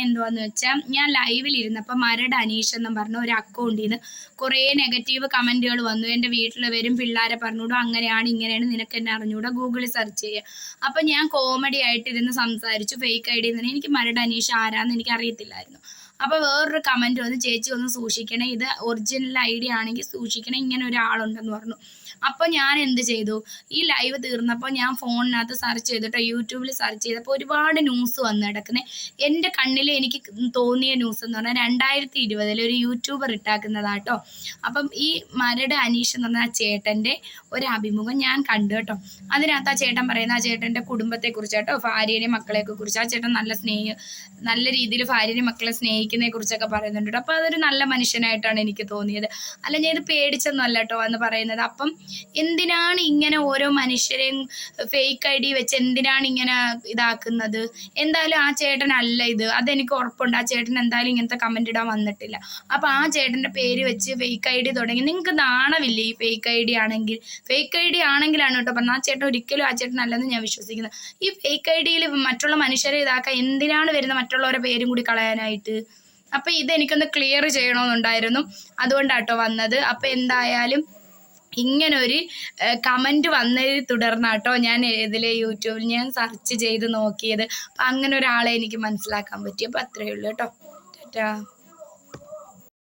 എന്തുവാന്ന് വെച്ചാൽ ഞാൻ ലൈവിലിരുന്നപ്പോൾ മരട് അനീഷ് എന്നും പറഞ്ഞ ഒരു അക്കൗണ്ടിൽ നിന്ന് കുറേ നെഗറ്റീവ് കമൻറ്റുകൾ വന്നു. എൻ്റെ വീട്ടിൽ വരും പിള്ളേരെ പറഞ്ഞുകൂടും, അങ്ങനെയാണ് ഇങ്ങനെയാണ്, നിനക്ക് എന്നെ അറിഞ്ഞുകൂടാ, ഗൂഗിളിൽ സെർച്ച് ചെയ്യുക. അപ്പം ഞാൻ കോമഡി ആയിട്ടിരുന്ന് സംസാരിച്ചു. ഫേക്ക് ഐ ഡി തന്നെ. എനിക്ക് മരട് അനീഷ് ആരാന്ന് എനിക്ക് അറിയത്തില്ലായിരുന്നു. അപ്പോൾ വേറൊരു കമൻറ്റ് വന്ന്, ചേച്ചി ഒന്ന് സൂക്ഷിക്കണേ, ഇത് ഒറിജിനൽ ഐ ഡി ആണെങ്കിൽ സൂക്ഷിക്കണേ, ഇങ്ങനെ ഒരാളുണ്ടെന്ന് പറഞ്ഞു. അപ്പോൾ ഞാൻ എന്ത് ചെയ്തു, ഈ ലൈവ് തീർന്നപ്പോൾ ഞാൻ ഫോണിനകത്ത് സെർച്ച് ചെയ്തിട്ടോ യൂട്യൂബിൽ സെർച്ച് ചെയ്തപ്പോൾ ഒരുപാട് ന്യൂസ് വന്ന് കിടക്കുന്നത്. എൻ്റെ കണ്ണിൽ എനിക്ക് തോന്നിയ ന്യൂസ് എന്ന് പറഞ്ഞാൽ 2020 ഒരു യൂട്യൂബർ ഇട്ടാക്കുന്നതാട്ടോ. അപ്പം ഈ മരട് അനീഷ് എന്ന് പറഞ്ഞ ആ ചേട്ടൻ്റെ ഒരു അഭിമുഖം ഞാൻ കണ്ടു കേട്ടോ. അതിനകത്ത് ആ ചേട്ടൻ പറയുന്ന, ആ ചേട്ടൻ്റെ കുടുംബത്തെക്കുറിച്ചാട്ടോ, ഭാര്യനെയും മക്കളെയൊക്കെ കുറിച്ച്. ആ ചേട്ടൻ നല്ല രീതിയിൽ ഭാര്യനെയും മക്കളെ സ്നേഹിക്കുന്നതിനെ കുറിച്ചൊക്കെ പറയുന്നുണ്ട് കേട്ടോ. അപ്പോൾ അതൊരു നല്ല മനുഷ്യനായിട്ടാണ് എനിക്ക് തോന്നിയത്. അല്ല, ഞാൻ ഇത് പേടിച്ചൊന്നും അല്ല കേട്ടോ എന്ന് പറയുന്നത്. അപ്പം എന്തിനാണ് ഇങ്ങനെ ഓരോ മനുഷ്യരെയും ഫേക്ക് ഐ ഡി വെച്ച് എന്തിനാണ് ഇങ്ങനെ ഇതാക്കുന്നത്? എന്തായാലും ആ ചേട്ടനല്ല ഇത്, അതെനിക്ക് ഉറപ്പുണ്ട്. ആ ചേട്ടൻ എന്തായാലും ഇങ്ങനത്തെ കമൻ്റ് ഇടാൻ വന്നിട്ടില്ല. അപ്പോൾ ആ ചേട്ടൻ്റെ പേര് വെച്ച് ഫേക്ക് ഐ ഡി തുടങ്ങി. നിങ്ങൾക്ക് നാണമില്ലേ ഈ ഫേക്ക് ഐ ഡി ആണെങ്കിൽ? ഫേക്ക് ഐ ഡി ആണെങ്കിലാണ് കേട്ടോ പറഞ്ഞത്. ആ ചേട്ടൻ ഒരിക്കലും ആ ചേട്ടനല്ലെന്ന് ഞാൻ വിശ്വസിക്കുന്നത്. ഈ ഫേക്ക് ഐ ഡിയിൽ മറ്റുള്ള മനുഷ്യരെ ഇതാക്കാൻ എന്തിനാണ് വരുന്നത്, മറ്റുള്ളവരുടെ പേരും കൂടി കളയാനായിട്ട്? അപ്പം ഇതെനിക്കൊന്ന് ക്ലിയർ ചെയ്യണമെന്നുണ്ടായിരുന്നു, അതുകൊണ്ടാട്ടോ വന്നത്. അപ്പം എന്തായാലും ഇങ്ങനൊരു കമൻറ്റ് വന്നതിൽ തുടർന്നാട്ടോ ഞാൻ ഇതിൽ യൂട്യൂബിൽ ഞാൻ സെർച്ച് ചെയ്ത് നോക്കിയത്. അപ്പം അങ്ങനെ ഒരാളെ എനിക്ക് മനസ്സിലാക്കാൻ പറ്റി. അപ്പോൾ അത്രയേ ഉള്ളൂ കേട്ടോ. ടാറ്റാ.